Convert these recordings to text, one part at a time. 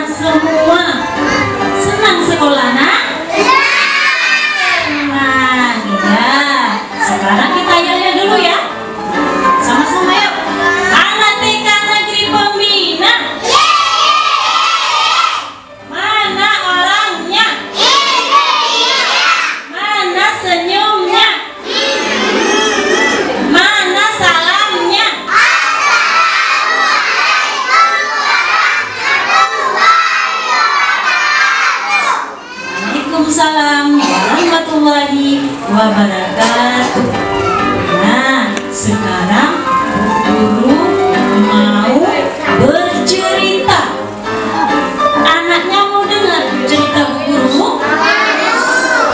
semua. Senang sekolah, nak? Senang, ya. Sekarang kita yel-yel dulu ya. Sama-sama yuk. Anak TK Negeri Pembina. Mana orangnya? Mana senyumnya? Mana salamnya? Waalaikumsalam warahmatullahi wabarakatuh. Nah, sekarang guru mau bercerita. Anaknya mau dengar cerita Bu Guru?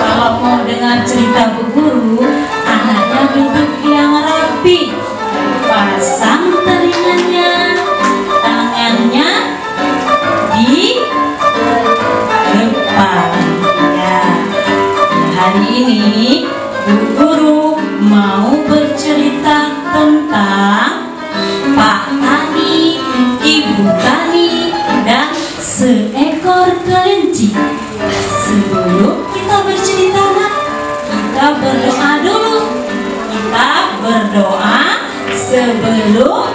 Kalau mau dengar cerita Bu Guru, anaknya duduk yang rapi, pasang telinganya, tangannya di depan. Ya, hari ini Bu Guru mau bercerita tentang Pak Tani, Ibu Tani, dan seekor kelinci. Sebelum kita bercerita, nak, kita berdoa dulu. Kita berdoa sebelum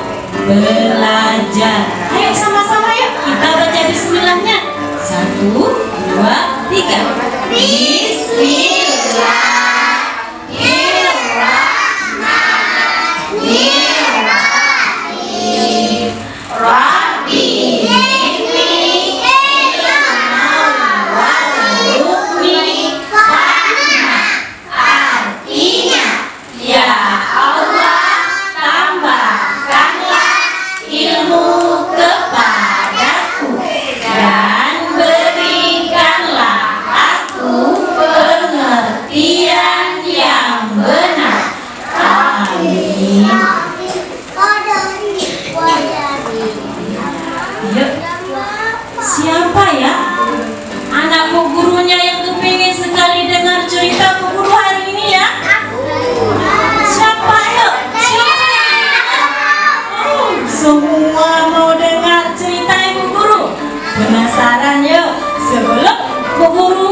belajar. Ayo sama-sama yuk, kita baca bismillahnya. 1, 2, 3. Bismillahirrahmanirrahim. Rabbi zidni ilman warzuqni fahma. Artinya, ya Allah, tambahkanlah ilmu kepadaku dan berikanlah aku pengertian yang benar. Amin. Yuk, siapa ya anak Bu Gurunya yang kepingin sekali dengar cerita Bu Guru hari ini ya? Siapa yuk? Siapa yang ingin dengar? Semua mau dengar cerita Ibu Guru. Penasaran yuk? Sebelum Bu Guru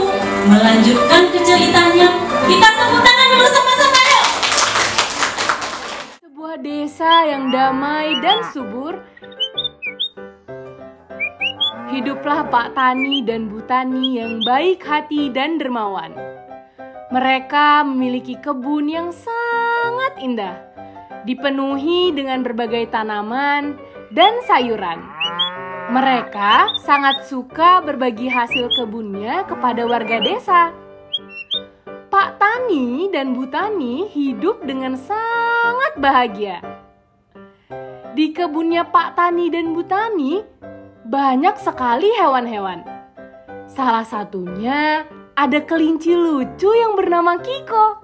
melanjutkan ke ceritanya, kita tepuk tangan dulu sama-sama yuk. Sebuah desa yang damai dan subur, hiduplah Pak Tani dan Bu Tani yang baik hati dan dermawan. Mereka memiliki kebun yang sangat indah, dipenuhi dengan berbagai tanaman dan sayuran. Mereka sangat suka berbagi hasil kebunnya kepada warga desa. Pak Tani dan Bu Tani hidup dengan sangat bahagia. Di kebunnya Pak Tani dan Bu Tani banyak sekali hewan-hewan. Salah satunya ada kelinci lucu yang bernama Kiko,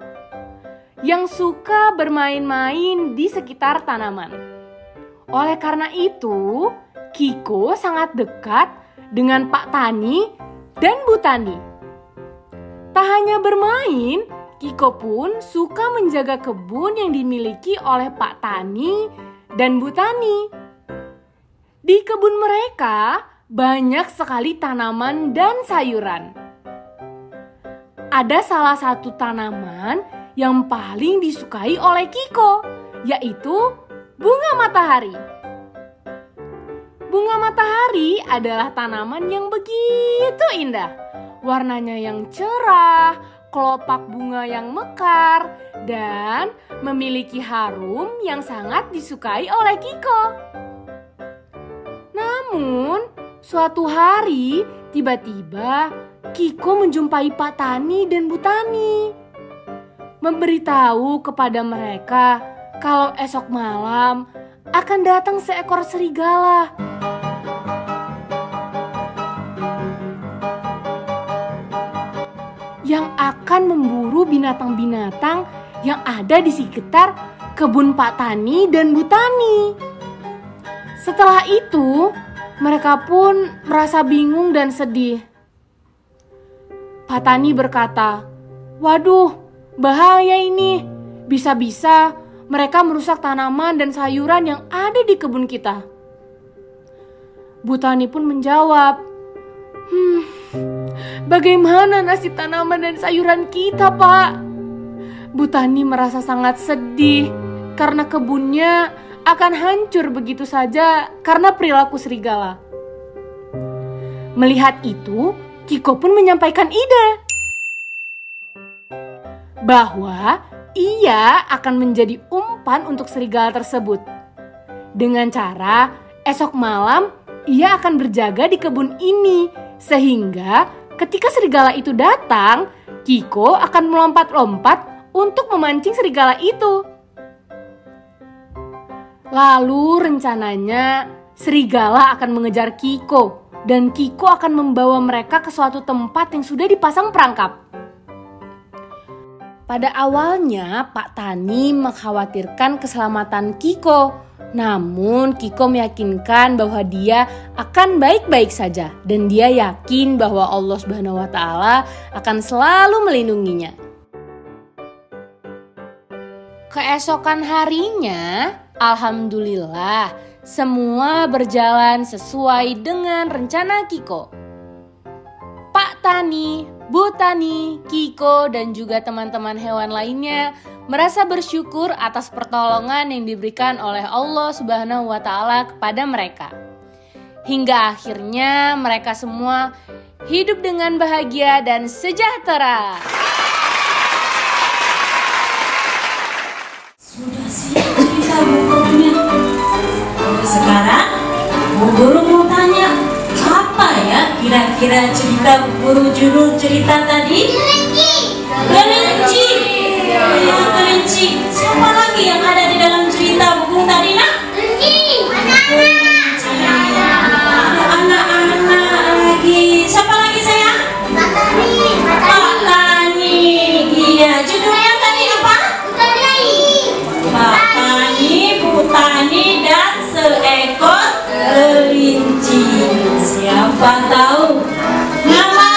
yang suka bermain-main di sekitar tanaman. Oleh karena itu, Kiko sangat dekat dengan Pak Tani dan Bu Tani. Tak hanya bermain, Kiko pun suka menjaga kebun yang dimiliki oleh Pak Tani dan Bu Tani. Di kebun mereka banyak sekali tanaman dan sayuran. Ada salah satu tanaman yang paling disukai oleh Kiko, yaitu bunga matahari. Bunga matahari adalah tanaman yang begitu indah. Warnanya yang cerah, kelopak bunga yang mekar, dan memiliki harum yang sangat disukai oleh Kiko. Namun, suatu hari tiba-tiba Kiko menjumpai Pak Tani dan Bu Tani. Memberitahu kepada mereka kalau esok malam akan datang seekor serigala. Yang akan memburu binatang-binatang yang ada di sekitar kebun Pak Tani dan Bu Tani. Setelah itu, mereka pun merasa bingung dan sedih. Pak Tani berkata, "Waduh, bahaya ini. Bisa-bisa mereka merusak tanaman dan sayuran yang ada di kebun kita." Bu Tani pun menjawab, Bagaimana nasib tanaman dan sayuran kita, Pak? Bu Tani merasa sangat sedih karena kebunnya akan hancur begitu saja karena perilaku serigala. Melihat itu, Kiko pun menyampaikan ide bahwa ia akan menjadi umpan untuk serigala tersebut. Dengan cara esok malam ia akan berjaga di kebun ini, sehingga ketika serigala itu datang, Kiko akan melompat-lompat untuk memancing serigala itu. Lalu rencananya serigala akan mengejar Kiko dan Kiko akan membawa mereka ke suatu tempat yang sudah dipasang perangkap. Pada awalnya Pak Tani mengkhawatirkan keselamatan Kiko. Namun Kiko meyakinkan bahwa dia akan baik-baik saja dan dia yakin bahwa Allah Subhanahu wa taala akan selalu melindunginya. Keesokan harinya, alhamdulillah, semua berjalan sesuai dengan rencana Kiko. Pak Tani, Bu Tani, Kiko, dan juga teman-teman hewan lainnya merasa bersyukur atas pertolongan yang diberikan oleh Allah Subhanahu wa taala kepada mereka. Hingga akhirnya mereka semua hidup dengan bahagia dan sejahtera. Sudah siap cerita Bu Gurunya. Sekarang Bu Guru mau tanya, apa ya kira-kira cerita Bu Guru judul cerita tadi? Kelinci. Ya, kelinci. Siapa lagi yang ada di dalam cerita Bu Guru tadi, Nak? Kelinci. Ada anak-anak lagi. Siapa lagi, sayang? Pak Tani. Iya, judulnya tadi apa? Pak Tani, Bu Tani, dan seekor kelinci. Siapa tahu nama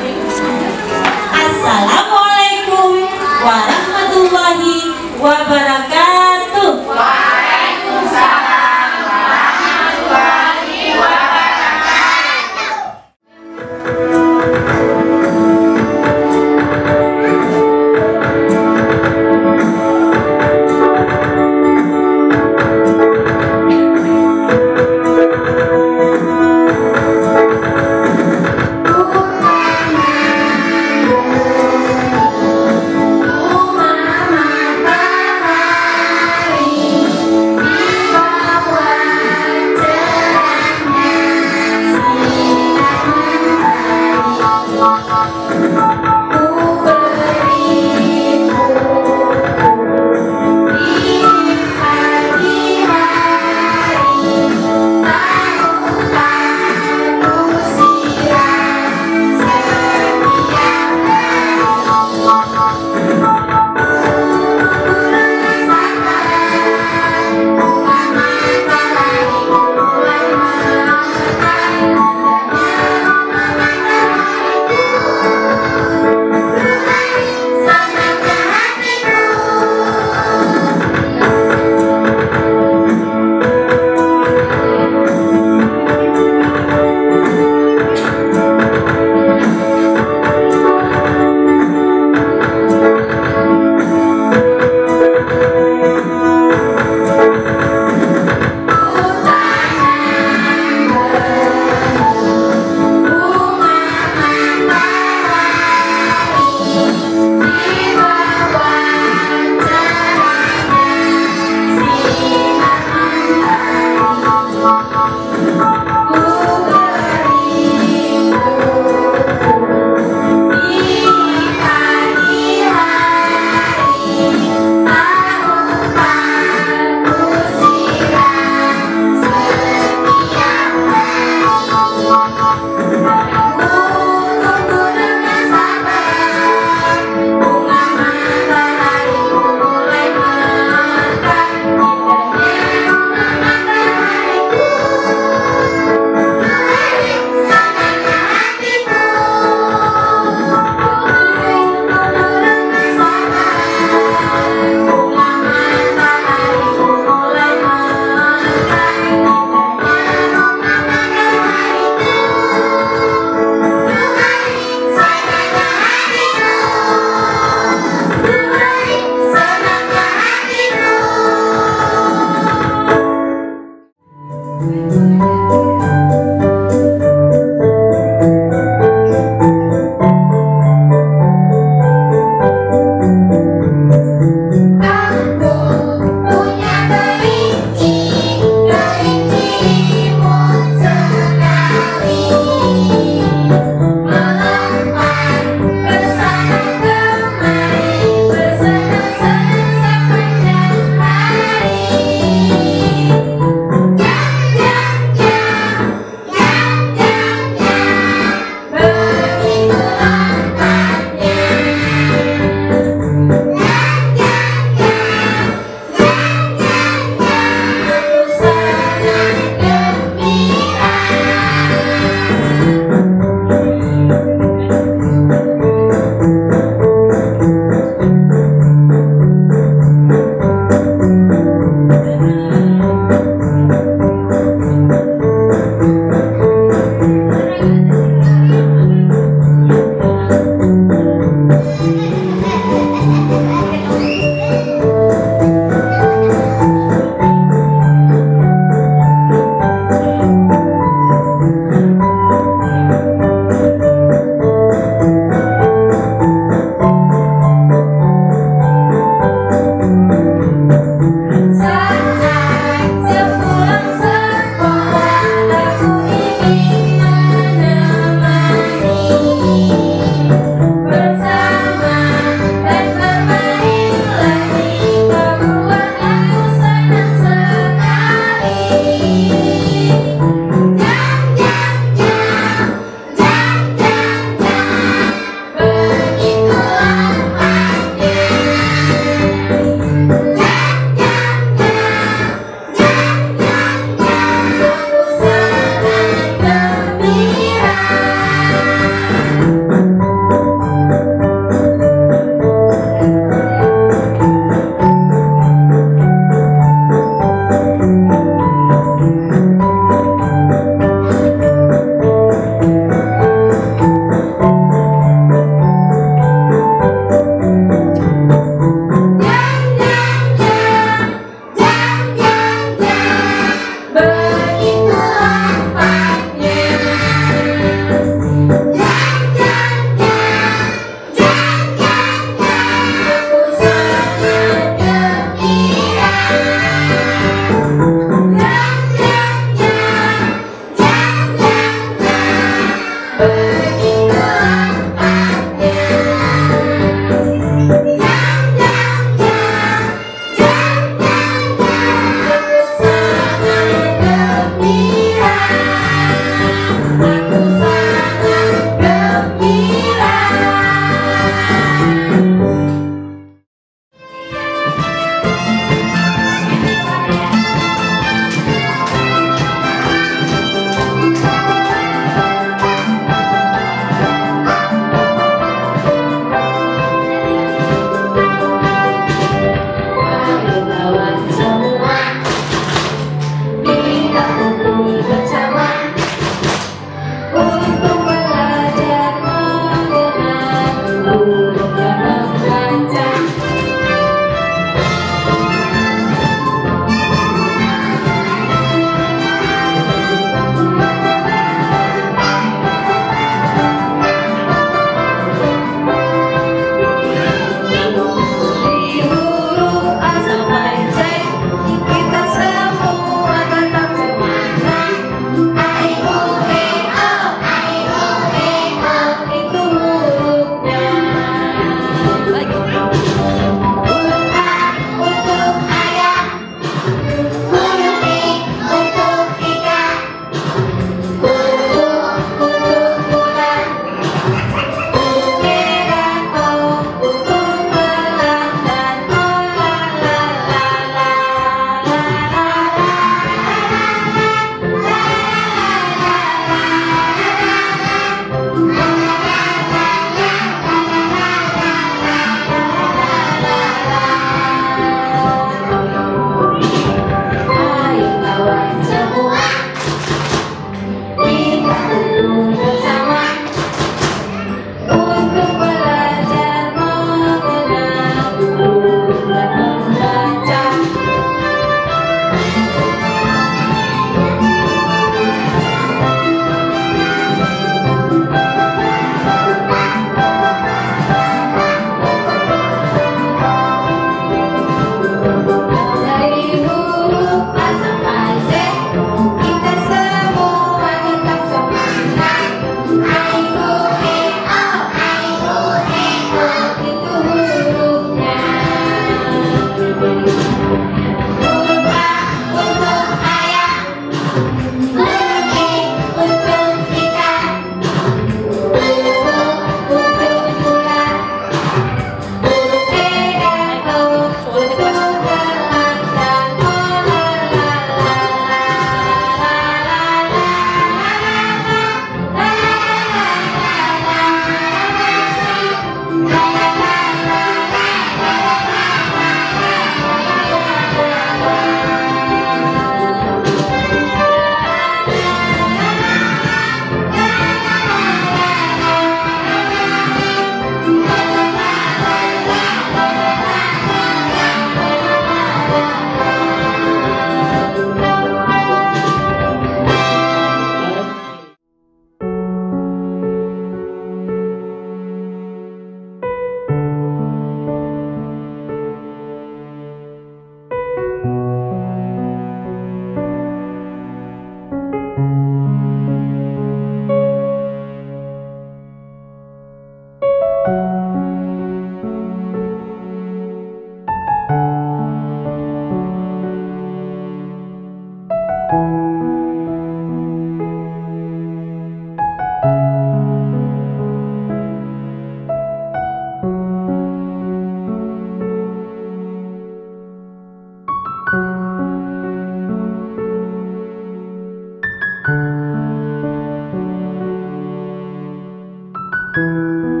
Thank you.